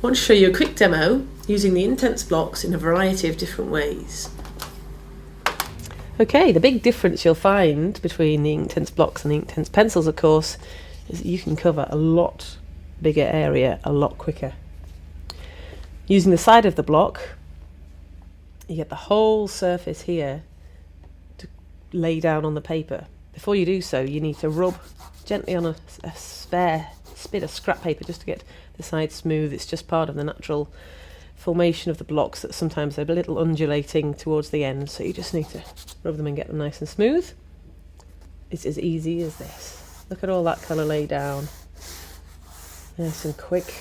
want to show you a quick demo using the Inktense blocks in a variety of different ways. Okay, the big difference you'll find between the Inktense blocks and the Inktense pencils, of course, is that you can cover a lot bigger area a lot quicker. Using the side of the block, you get the whole surface here to lay down on the paper. Before you do so, you need to rub gently on a spare bit of scrap paper just to get the side smooth. It's just part of the natural formation of the blocks that sometimes they're a little undulating towards the end, so you just need to rub them and get them nice and smooth. It's as easy as this. Look at all that colour laid down. Nice and quick.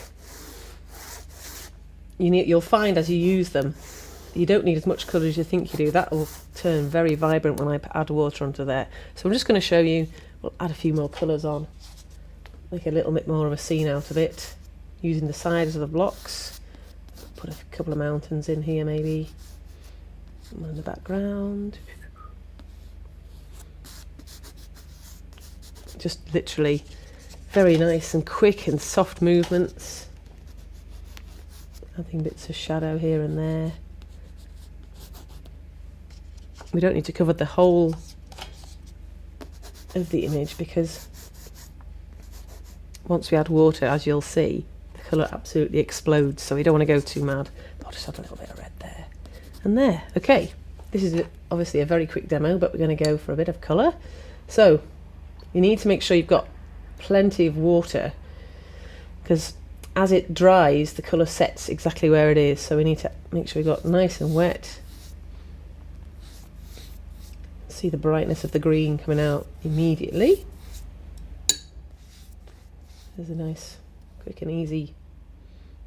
You'll find as you use them, you don't need as much colour as you think you do. That will turn very vibrant when I add water onto there. So I'm just going to show you, we'll add a few more colours on, make a little bit more of a scene out of it, using the sides of the blocks. Put a couple of mountains in here maybe, one in the background. Just literally very nice and quick and soft movements. Adding bits of shadow here and there. We don't need to cover the whole of the image because once we add water, as you'll see, the colour absolutely explodes, so we don't want to go too mad. I'll just add a little bit of red there and there. Okay, this is obviously a very quick demo, but we're going to go for a bit of colour. So you need to make sure you've got plenty of water, because as it dries the colour sets exactly where it is, so we need to make sure we've got nice and wet. See the brightness of the green coming out immediately. There's a nice quick and easy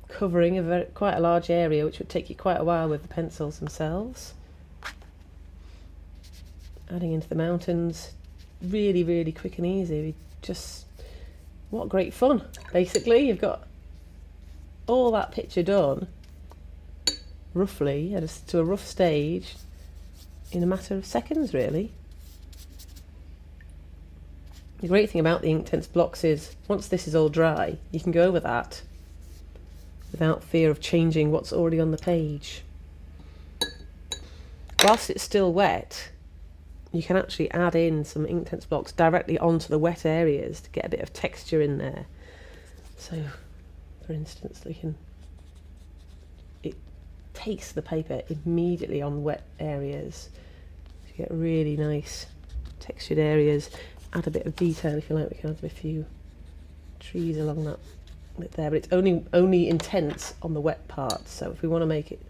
covering of quite a large area, which would take you quite a while with the pencils themselves. Adding into the mountains, really, really quick and easy. What great fun. Basically, you've got all that picture done, roughly, to a rough stage, in a matter of seconds, really. The great thing about the Inktense blocks is, once this is all dry, you can go over that without fear of changing what's already on the page. Whilst it's still wet, you can actually add in some Inktense blocks directly onto the wet areas to get a bit of texture in there. So, for instance, it takes the paper immediately on wet areas. So you get really nice textured areas. Add a bit of detail if you like. We can add a few trees along that bit there, but it's only intense on the wet part. So if we want to make it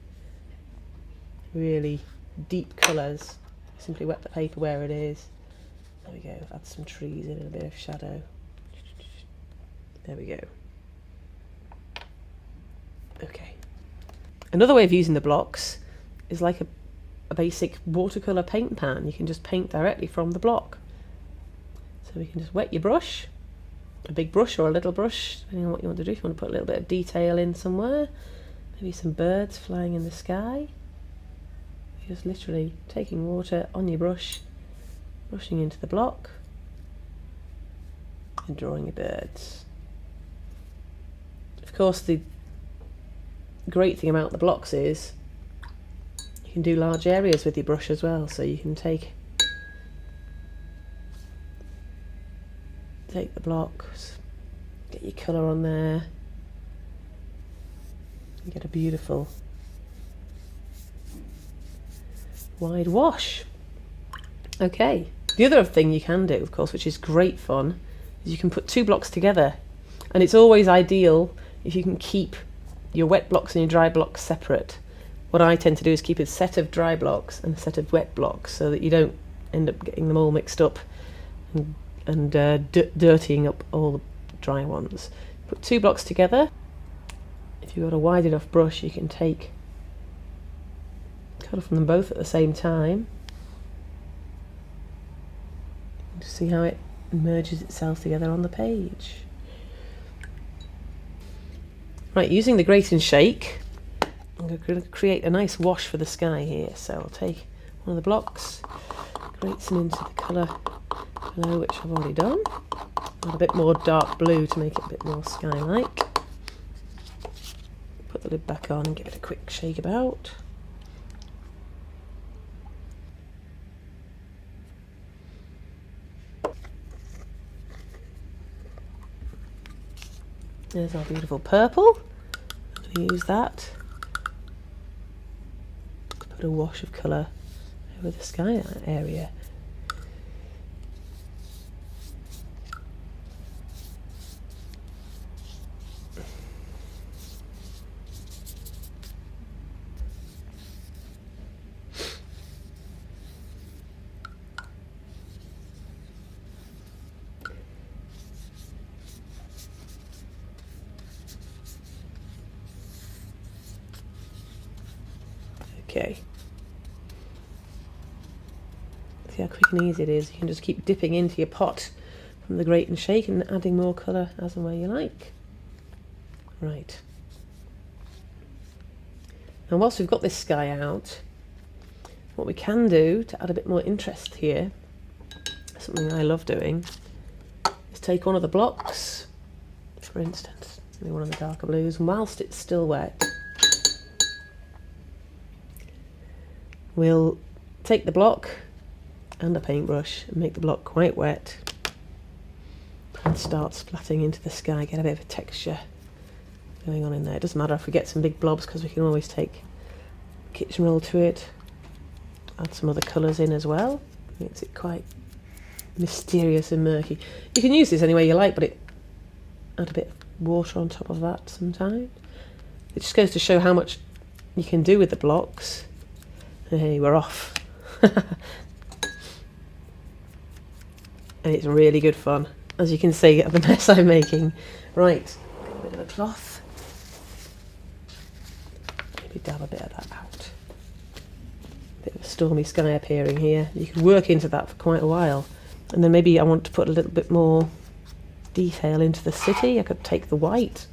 really deep colours, simply wet the paper where it is. There we go. Add some trees in and a bit of shadow. There we go. Okay. Another way of using the blocks is like a basic watercolour paint pan. You can just paint directly from the block. So we can just wet your brush, a big brush or a little brush, depending on what you want to do. If you want to put a little bit of detail in somewhere, maybe some birds flying in the sky. You're just literally taking water on your brush, brushing into the block, and drawing your birds. Of course, the great thing about the blocks is you can do large areas with your brush as well, so you can take the blocks, get your colour on there, and get a beautiful wide wash. Okay, the other thing you can do, of course, which is great fun, is you can put two blocks together, and it's always ideal if you can keep your wet blocks and your dry blocks separate. What I tend to do is keep a set of dry blocks and a set of wet blocks so that you don't end up getting them all mixed up and dirtying up all the dry ones. Put two blocks together. If you've got a wide enough brush, you can take colour from them both at the same time. Just see how it merges itself together on the page. Right, using the grate and shake, I'm going to create a nice wash for the sky here. So I'll take one of the blocks, grate some into the colour below, which I've already done. Add a bit more dark blue to make it a bit more sky-like. the lid back on and give it a quick shake about. There's our beautiful purple. I'm going to use that to put a wash of colour over the sky area. Okay. See how quick and easy it is. You can just keep dipping into your pot from the grate and shake and adding more colour as and where you like. Right. Now whilst we've got this sky out, what we can do to add a bit more interest here, something I love doing, is take one of the blocks, for instance, maybe one of the darker blues, and whilst it's still wet, we'll take the block and a paintbrush and make the block quite wet and start splatting into the sky, get a bit of a texture going on in there. It doesn't matter if we get some big blobs because we can always take kitchen roll to it, add some other colours in as well, makes it quite mysterious and murky. You can use this any way you like, but add a bit of water on top of that sometimes. It just goes to show how much you can do with the blocks. Hey, we're off. And it's really good fun, as you can see at the mess I'm making. Right, a bit of a cloth. Maybe dab a bit of that out. Bit of a stormy sky appearing here. You could work into that for quite a while. And then maybe I want to put a little bit more detail into the city. I could take the white,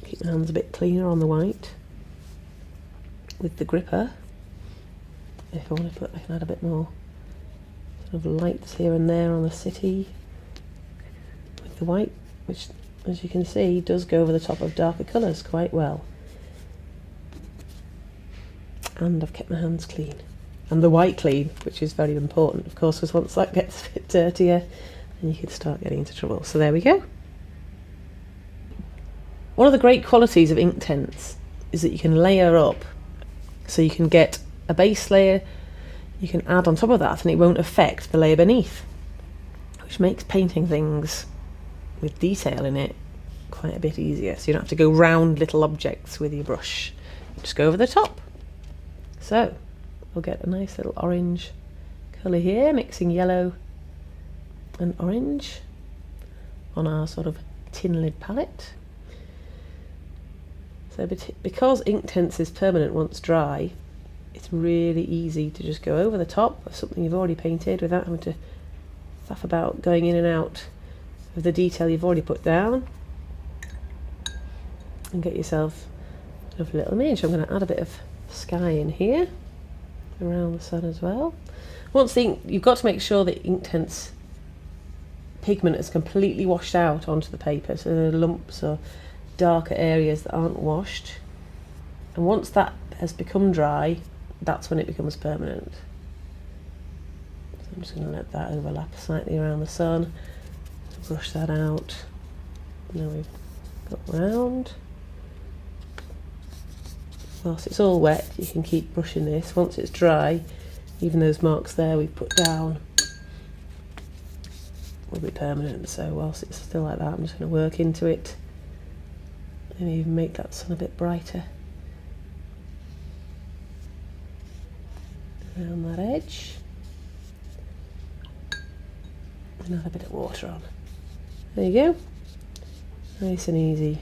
keep my hands a bit cleaner on the white with the gripper. If I want to put, I can add a bit more sort of lights here and there on the city with the white, which, as you can see, does go over the top of darker colours quite well. And I've kept my hands clean. And the white clean, which is very important, of course, because once that gets a bit dirtier, then you could start getting into trouble. So there we go. One of the great qualities of Inktense is that you can layer up. So you can get a base layer, you can add on top of that, and it won't affect the layer beneath, which makes painting things with detail in it quite a bit easier. So you don't have to go round little objects with your brush, just go over the top. So we'll get a nice little orange colour here, mixing yellow and orange on our sort of tin lid palette. So because Inktense is permanent once dry, it's really easy to just go over the top of something you've already painted without having to faff about going in and out of the detail you've already put down, and get yourself a lovely little image. I'm going to add a bit of sky in here around the sun as well. Once the ink, you've got to make sure that Inktense pigment is completely washed out onto the paper, so there are lumps or darker areas that aren't washed, and once that has become dry, that's when it becomes permanent. So I'm just going to let that overlap slightly around the sun, brush that out. Now we've got round. Whilst it's all wet, you can keep brushing this. Once it's dry, even those marks there we've put down will be permanent. So whilst it's still like that, I'm just going to work into it and even make that sun a bit brighter around that edge, and add a bit of water on. There you go, nice and easy.